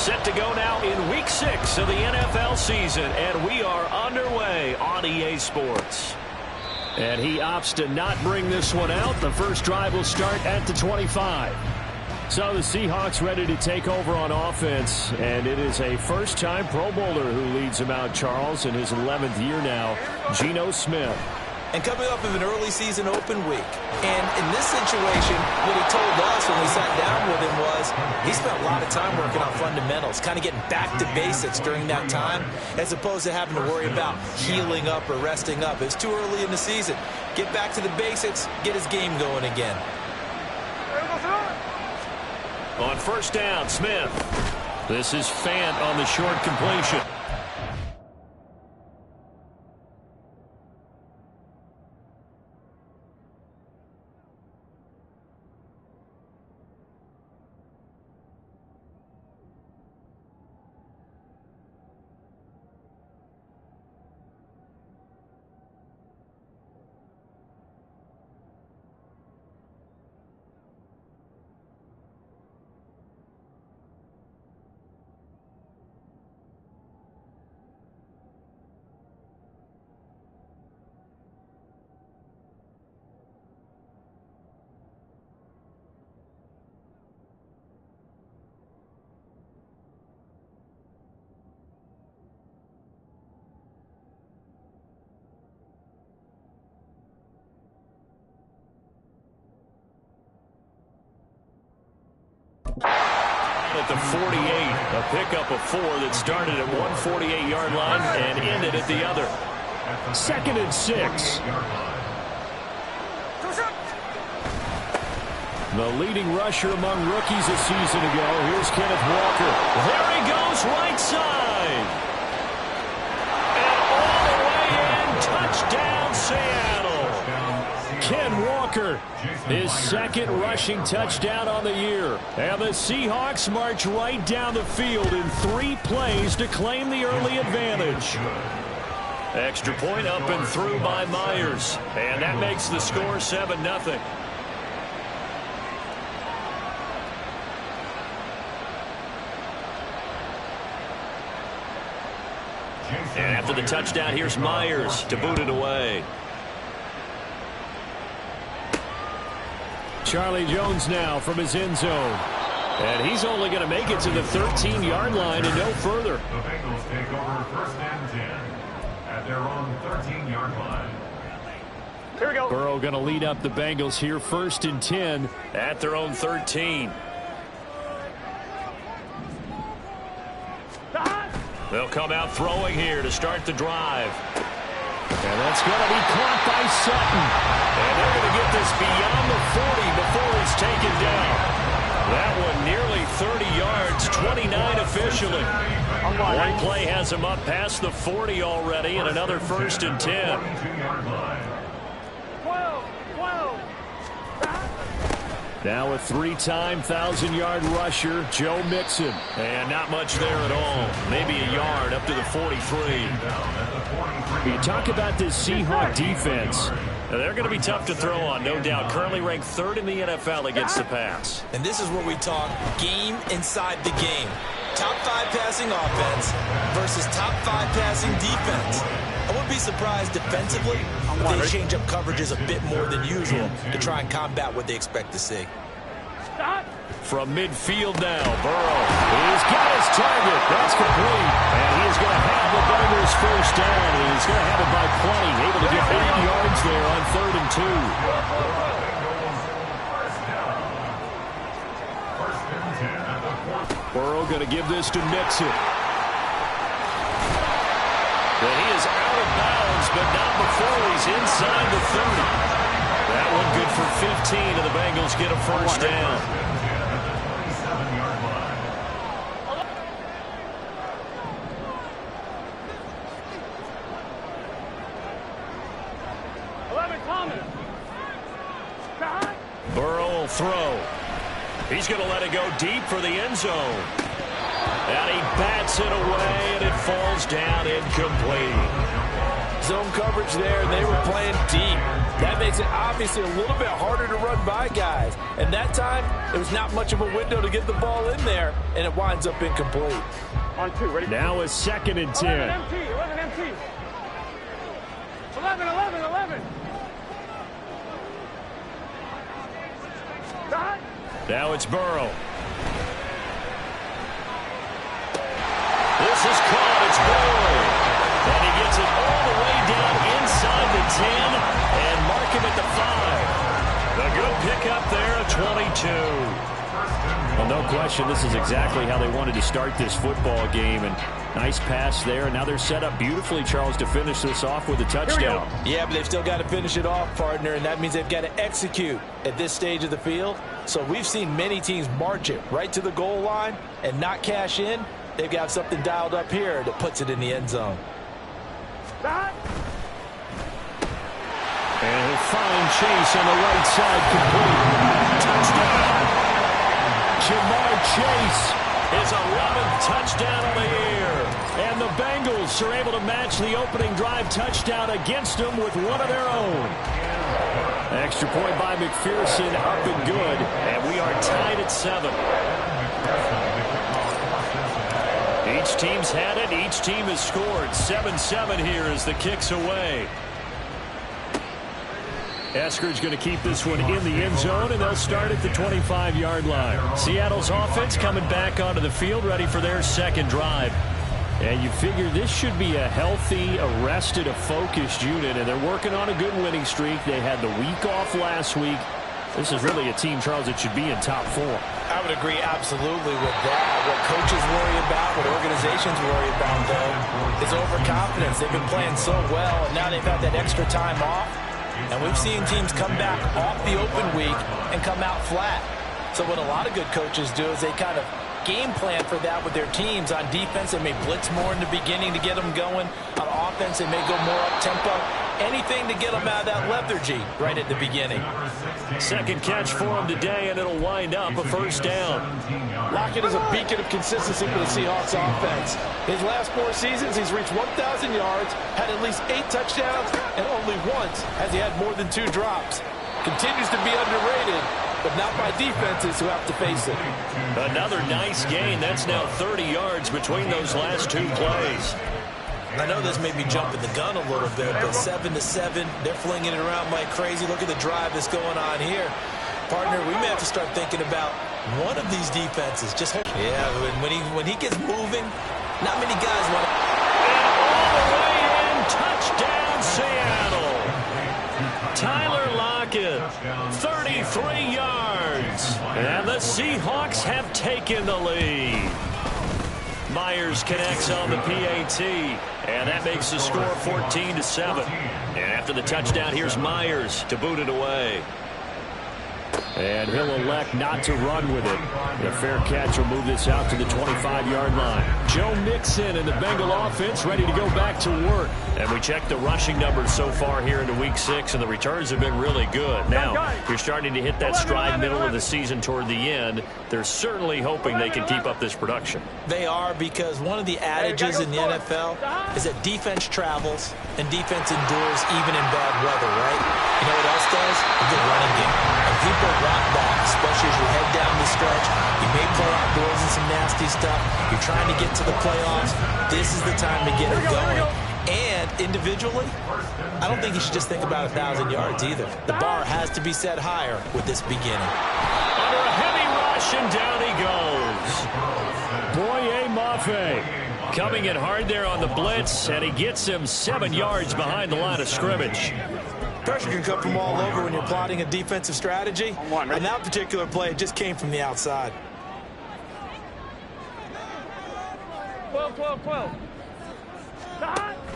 Set to go now in Week 6 of the NFL season, and we are underway on EA Sports. And he opts to not bring this one out. The first drive will start at the 25. So the Seahawks ready to take over on offense, and it is a first-time Pro Bowler who leads them out, Charles, in his 11th year now, Geno Smith. And coming up of an early season open week. And in this situation, what he told us when we sat down with him was he spent a lot of time working on fundamentals, kind of getting back to basics during that time, as opposed to having to worry about healing up or resting up. It's too early in the season. Get back to the basics, get his game going again. On first down, Smith. This is Fant on the short completion. At the 48, a pickup of 4 that started at one 48-yard line and ended at the other. 2nd and 6. The leading rusher among rookies a season ago. Here's Kenneth Walker. There he goes, right side. And all the way in, touchdown Seattle. Ken Walker, his 2nd rushing touchdown on the year. And the Seahawks march right down the field in 3 plays to claim the early advantage. Extra point up and through by Myers. And that makes the score 7-0. And after the touchdown, here's Myers to boot it away. Charlie Jones now from his end zone. And he's only going to make it to the 13-yard line and no further. The Bengals take over 1st and 10 at their own 13-yard line. Here we go. Burrow going to lead up the Bengals here, 1st and 10 at their own 13. They'll come out throwing here to start the drive. And that's going to be caught by Sutton. And they're going to get this beyond the 40 before he's taken down. That one nearly 30 yards, 29 officially. One play has him up past the 40 already, and another 1st and 10. Now a 3-time 1,000-yard rusher, Joe Mixon. And not much there at all. Maybe a yard up to the 43. You talk about this Seahawk defense. Now, they're going to be tough to throw on, no doubt. Currently ranked 3rd in the NFL against the pass. And this is where we talk game inside the game. Top 5 passing offense versus top 5 passing defense. I wouldn't be surprised defensively if they change up coverages a bit more than usual to try and combat what they expect to see. From midfield now, Burrow. He's got his target. That's complete. And he is going to have the Bengals 1st down. And he's going to have it by plenty. Able to get 8 yards there on 3rd and 2. Burrow going to give this to Mixon. But he is out of bounds, but not before he's inside the 30. That one good for 15, and the Bengals get a 1st down. Burrow will throw. He's going to let it go deep for the end zone. And he bats it away, and it falls down incomplete. zone coverage there, and they were playing deep. That makes it obviously a little bit harder to run by guys. And that time, it was not much of a window to get the ball in there, and it winds up incomplete. On two, ready? Now a 2nd and 10. 11 MT, 11 MT. 11, 11, 11. Dot. Now it's Burrow. This is caught. It's Boyd. And he gets it all the way down inside the 10 and mark him at the 5. A good pickup there, a 22. Well, no question, this is exactly how they wanted to start this football game. And nice pass there. And now they're set up beautifully, Charles, to finish this off with a touchdown. Yeah, but they've still got to finish it off, partner, and that means they've got to execute at this stage of the field. So we've seen many teams march it right to the goal line and not cash in. They've got something dialed up here that puts it in the end zone. And he'll find Chase on the right side, complete. Touchdown. Jamar Chase, his 11th touchdown on the year. And the Bengals are able to match the opening drive touchdown against them with one of their own. Extra point by McPherson, up and good. And we are tied at 7. Each team's had it. Each team has scored. 7-7 here as the kick's away. Eskridge going to keep this one in the end zone, and they'll start at the 25-yard line. Seattle's offense coming back onto the field, ready for their second drive. And you figure this should be a healthy, arrested, a focused unit, and they're working on a good winning streak. They had the week off last week. This is really a team, Charles, that should be in top 4. I would agree absolutely with that. What coaches worry about, what organizations worry about, though, is overconfidence. They've been playing so well, and now they've had that extra time off. And we've seen teams come back off the open week and come out flat. So what a lot of good coaches do is they kind of game plan for that with their teams. On defense, they may blitz more in the beginning to get them going. On offense, they may go more up-tempo. Anything to get them out of that lethargy right at the beginning. Second catch for him today, and it'll wind up a first down. Lockett is a beacon of consistency for the Seahawks offense. His last 4 seasons, he's reached 1,000 yards, had at least 8 touchdowns, and only once has he had more than 2 drops. Continues to be underrated, but not by defenses who have to face it. Another nice gain. That's now 30 yards between those last 2 plays. I know this may be jumping the gun a little bit, but 7-7, they're flinging it around like crazy. Look at the drive that's going on here. Partner, we may have to start thinking about one of these defenses. When he gets moving, not many guys want to. And all the way in, touchdown Seattle. Tyler Lockett, 33 yards. And the Seahawks have taken the lead. Myers connects on the PAT, and that makes the score 14-7. And after the touchdown, here's Myers to boot it away. And he'll elect not to run with it. The fair catch will move this out to the 25-yard line. Joe Mixon and the Bengal offense ready to go back to work. And we checked the rushing numbers so far here into Week 6, and the returns have been really good. Now, you're starting to hit that stride middle of the season toward the end. They're certainly hoping they can keep up this production. They are, because one of the adages in the NFL is that defense travels and defense endures even in bad weather, right? You know what else does? A good running game. And people want that, especially as you head down the stretch. You may play outdoors in some nasty stuff. You're trying to get to the playoffs. This is the time to get it going. And individually, I don't think you should just think about 1,000 yards either. The bar has to be set higher with this beginning. Under a heavy rush, and down he goes. Boye Mafe coming in hard there on the blitz, and he gets him 7 yards behind the line of scrimmage. Pressure can come from all over when you're plotting a defensive strategy. On that particular play, it just came from the outside. 12, 12, 12.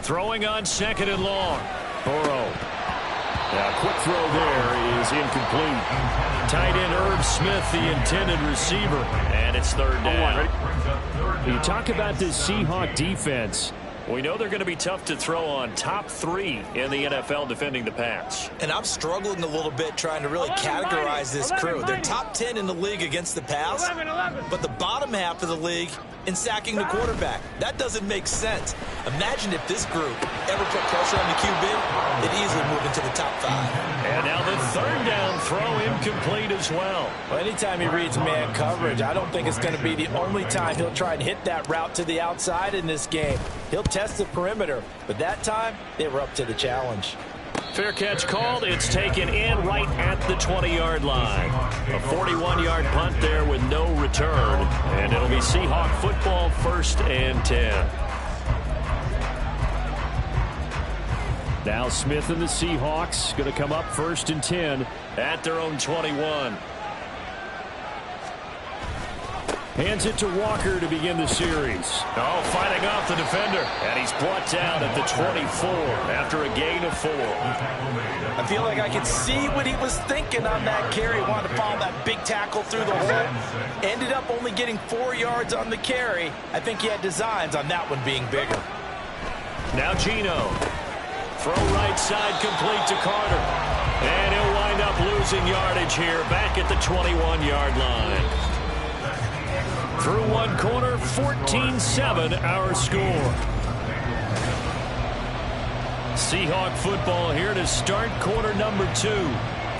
Throwing on 2nd and long. Burrow. Now, quick throw there is incomplete. Tight end Herb Smith, the intended receiver, and it's 3rd down. You talk about this Seahawk defense. We know they're going to be tough to throw on, top 3 in the NFL defending the pass. And I'm struggling a little bit trying to really categorize this crew. They're top 10 in the league against the pass, but the bottom half of the league in sacking the quarterback. That doesn't make sense. Imagine if this group ever put pressure on the QB, they'd easily move into the top 5. And now the third down throw incomplete as well. Well, anytime he reads man coverage, I don't think it's going to be the only time he'll try and hit that route to the outside in this game. He'll test the perimeter, but that time they were up to the challenge. Fair catch called. It's taken in right at the 20-yard line. A 41-yard punt there with no return. And it'll be Seahawk football, 1st and 10. Now Smith and the Seahawks going to come up 1st and 10 at their own 21. Hands it to Walker to begin the series. Oh, fighting off the defender. And he's brought down at the 24 after a gain of 4. I feel like I could see what he was thinking on that carry. Wanted to follow that big tackle through the hole. Ended up only getting 4 yards on the carry. I think he had designs on that one being bigger. Now Gino. Throw right side complete to Carter. And he'll wind up losing yardage here back at the 21-yard line. Through one corner, 14-7 our score. Seahawk football here to start quarter number 2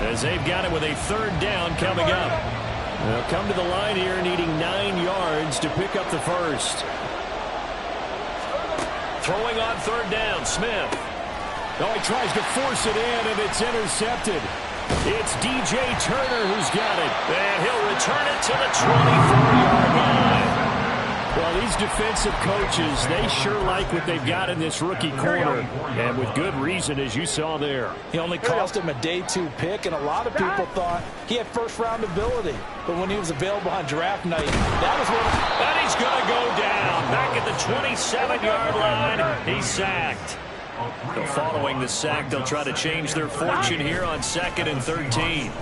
as they've got it with a 3rd down coming up. They'll come to the line here needing 9 yards to pick up the first. Throwing on 3rd down, Smith. Oh, he tries to force it in, and it's intercepted. It's DJ Turner who's got it. And he'll return it to the 24-yard line. Well, these defensive coaches, they sure like what they've got in this rookie corner. And with good reason, as you saw there. He only cost him a day 2 pick, and a lot of people thought he had first-round ability. But when he was available on draft night, that was what... And he's going to go down. Back at the 27-yard line, he's sacked. So following the sack, they'll try to change their fortune here on 2nd and 13.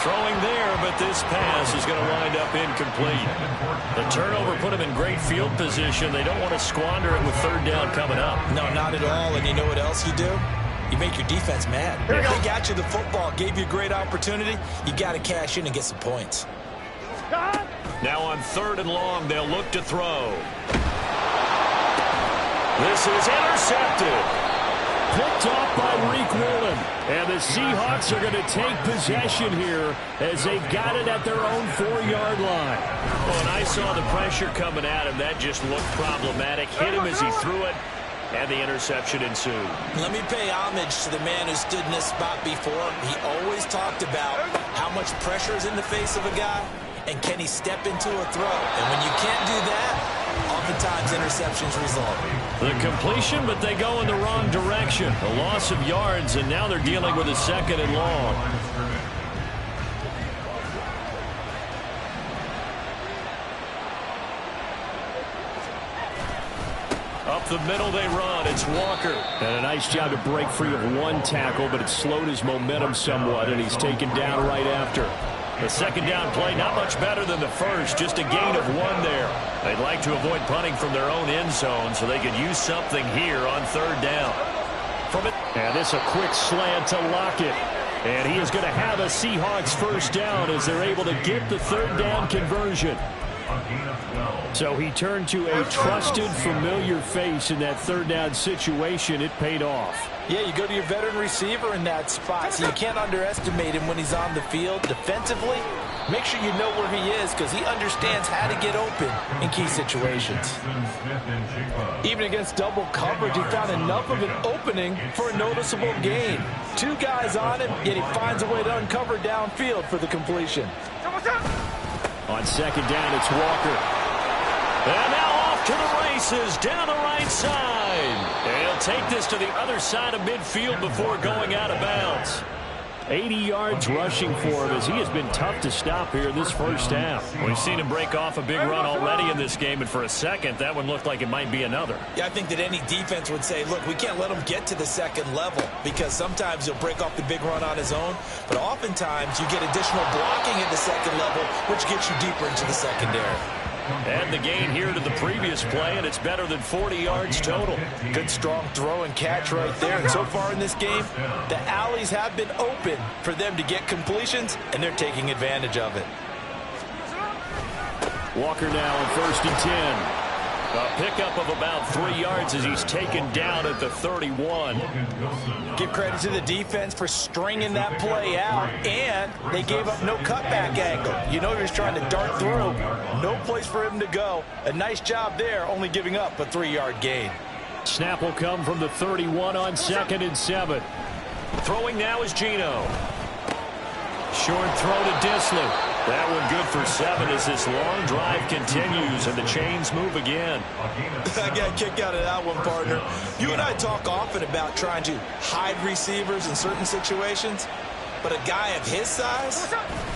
Throwing there, but this pass is going to wind up incomplete. The turnover put him in great field position. They don't want to squander it with 3rd down coming up. No, not at all. And you know what else you do? You make your defense mad. If they got you the football, gave you a great opportunity, you got to cash in and get some points. Now on 3rd and long, they'll look to throw. This is intercepted. Picked off by Reek Woolen. And the Seahawks are going to take possession here as they've got it at their own 4-yard line. Well, and I saw the pressure coming at him. That just looked problematic. Hit him as he threw it, and the interception ensued. Let me pay homage to the man who stood in this spot before. He always talked about how much pressure is in the face of a guy. And can he step into a throw? And when you can't do that, oftentimes interceptions result. The completion, but they go in the wrong direction. A loss of yards, and now they're dealing with a 2nd and long. Up the middle they run. It's Walker. And a nice job to break free of one tackle, but it slowed his momentum somewhat, and he's taken down right after. The 2nd down play, not much better than the first, just a gain of 1 there. They'd like to avoid punting from their own end zone so they could use something here on 3rd down. And this a quick slant to Lockett. And he is going to have a Seahawks 1st down as they're able to get the 3rd down conversion. So he turned to a trusted, familiar face in that 3rd down situation. It paid off. Yeah, you go to your veteran receiver in that spot, so you can't underestimate him when he's on the field. Defensively, make sure you know where he is because he understands how to get open in key situations. Even against double coverage, he found enough of an opening for a noticeable gain. 2 guys on him, yet he finds a way to uncover downfield for the completion. On 2nd down, it's Walker. And now off to the races, down the right side. And he'll take this to the other side of midfield before going out of bounds. 80 yards rushing for him as he has been tough to stop here this 1st half. We've seen him break off a big run already in this game, and for a second, that one looked like it might be another. Yeah, I think that any defense would say, look, we can't let him get to the 2nd level because sometimes he'll break off the big run on his own, but oftentimes you get additional blocking at the 2nd level, which gets you deeper into the secondary. And the gain here to the previous play, and it's better than 40 yards total. Good, strong throw and catch right there. And so far in this game, the alleys have been open for them to get completions, and they're taking advantage of it. Walker now on 1st and 10. A pickup of about 3 yards as he's taken down at the 31. Give credit to the defense for stringing that play out, and they gave up no cutback angle. You know he was trying to dart through. No place for him to go. A nice job there, only giving up a 3-yard gain. Snap will come from the 31 on 2nd and 7. Throwing now is Geno. Short throw to Disley. That one good for 7 as this long drive continues and the chains move again. I got a kick out of that one, partner. You and I talk often about trying to hide receivers in certain situations, but a guy of his size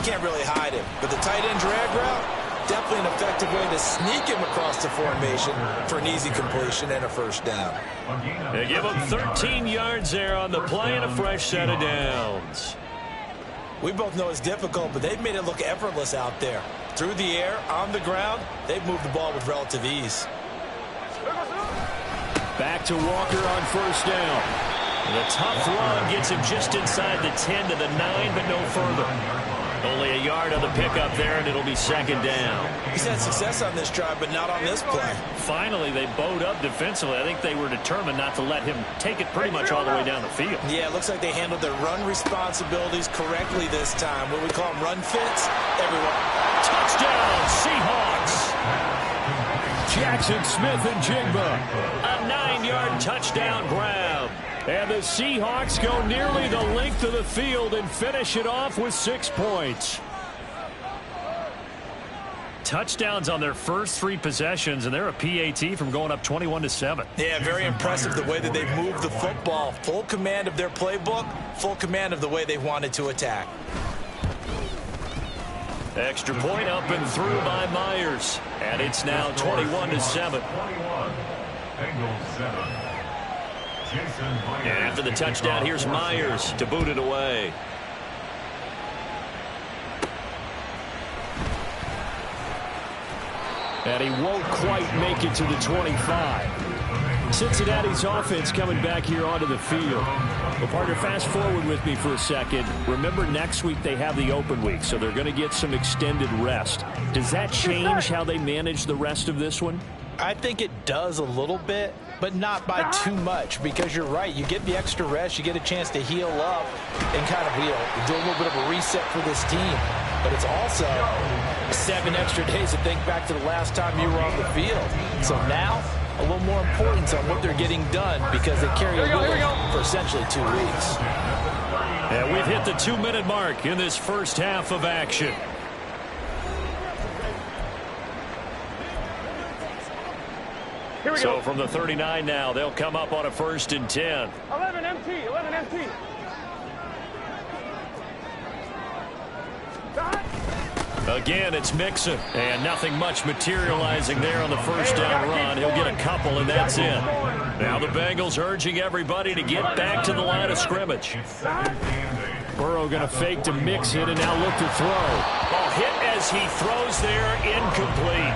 can't really hide him. But the tight end drag route, definitely an effective way to sneak him across the formation for an easy completion and a first down. They give him 13 yards there on the play and a fresh set of downs. We both know it's difficult, but they've made it look effortless out there. Through the air, on the ground, they've moved the ball with relative ease. Back to Walker on 1st down. The tough run gets him just inside the 10 to the 9, but no further. Only a yard on the pickup there, and it'll be 2nd down. He's had success on this drive, but not on this play. Finally, they bowed up defensively. I think they were determined not to let him take it pretty much all the way down the field. Yeah, it looks like they handled their run responsibilities correctly this time. What we call them run fits, everyone. Touchdown, Seahawks! Jackson Smith and Jigba. A 9-yard touchdown grab. And the Seahawks go nearly the length of the field and finish it off with 6 points. Touchdowns on their first 3 possessions, and they're a PAT from going up 21-7. Yeah, very impressive the way that they moved the football. Full command of their playbook, full command of the way they wanted to attack. Extra point up and through by Myers. And it's now 21-7. And after the touchdown, here's Myers to boot it away. And he won't quite make it to the 25. Cincinnati's offense coming back here onto the field. Well, partner, fast forward with me for a second. Remember, next week they have the open week, so they're going to get some extended rest. Does that change how they manage the rest of this one? I think it does a little bit, but not by too much, because you're right. You get the extra rest. You get a chance to heal up and kind of do a little bit of a reset for this team. But it's also 7 extra days to think back to the last time you were on the field. So now, a little more importance on what they're getting done, because they carry a load for essentially 2 weeks. And we've hit the 2-minute mark in this first half of action. So from the 39 now, they'll come up on a 1st and 10. 11 MT, 11 MT. Again, it's Mixon, and nothing much materializing there on the first down run. He'll get a couple, and that's it. Now the Bengals urging everybody to get back to the line of scrimmage. Burrow going to fake to Mixon, and now look to throw. Ball hit as he throws there, incomplete.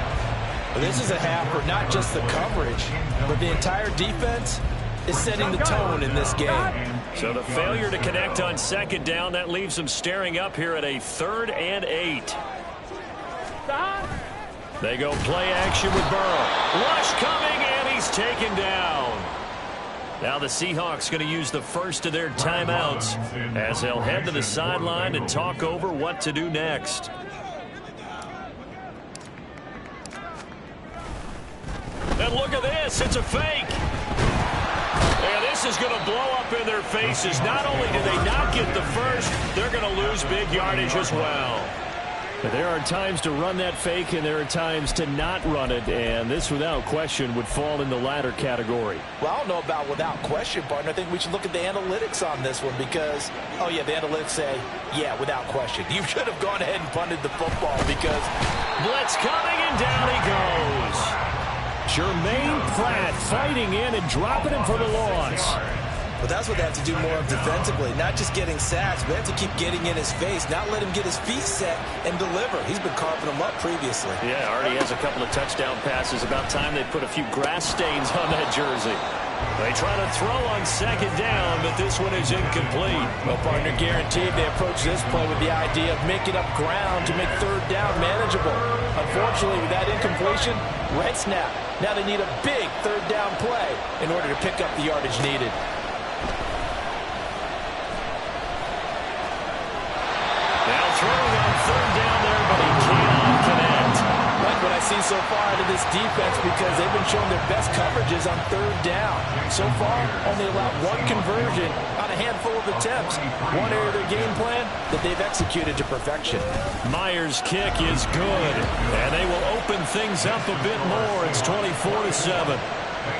This is a half for not just the coverage, but the entire defense is setting the tone in this game. So the failure to connect on 2nd down, that leaves them staring up here at a 3rd and 8. They go play action with Burrow. Rush coming, and he's taken down. Now the Seahawks going to use the first of their timeouts as they'll head to the sideline and talk over what to do next. And look at this, it's a fake. And this is going to blow up in their faces. Not only do they not get the first, they're going to lose big yardage as well. But there are times to run that fake, and there are times to not run it, and this, without question, would fall in the latter category. Well, I don't know about without question, partner. I think we should look at the analytics on this one because, oh, yeah, the analytics say, yeah, without question. You should have gone ahead and punted the football because blitz coming, and down he goes. Jermaine Pratt fighting in and dropping him for the loss. Well, that's what they have to do more of defensively, not just getting sacks, but they have to keep getting in his face, not let him get his feet set and deliver. He's been carving them up previously. Yeah, already has a couple of touchdown passes. About time they put a few grass stains on that jersey. They try to throw on second down, but this one is incomplete. Well, partner, guaranteed they approach this play with the idea of making up ground to make third down manageable. Unfortunately, with that incompletion, red snap. Now they need a big third down play in order to pick up the yardage needed. Now throwing on third down there, but he cannot connect. Like what I see so far out of this defense, because they've been showing their best coverages on third down. So far, only allowed one conversion on a handful of attempts. One area of their game plan that they've executed to perfection. Myers' kick is good, and they will open things up a bit more. It's 24-7.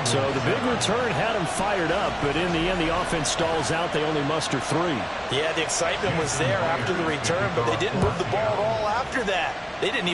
So the big return had them fired up, but in the end, the offense stalls out. They only muster 3. Yeah, the excitement was there after the return, but they didn't move the ball at all after that. They didn't even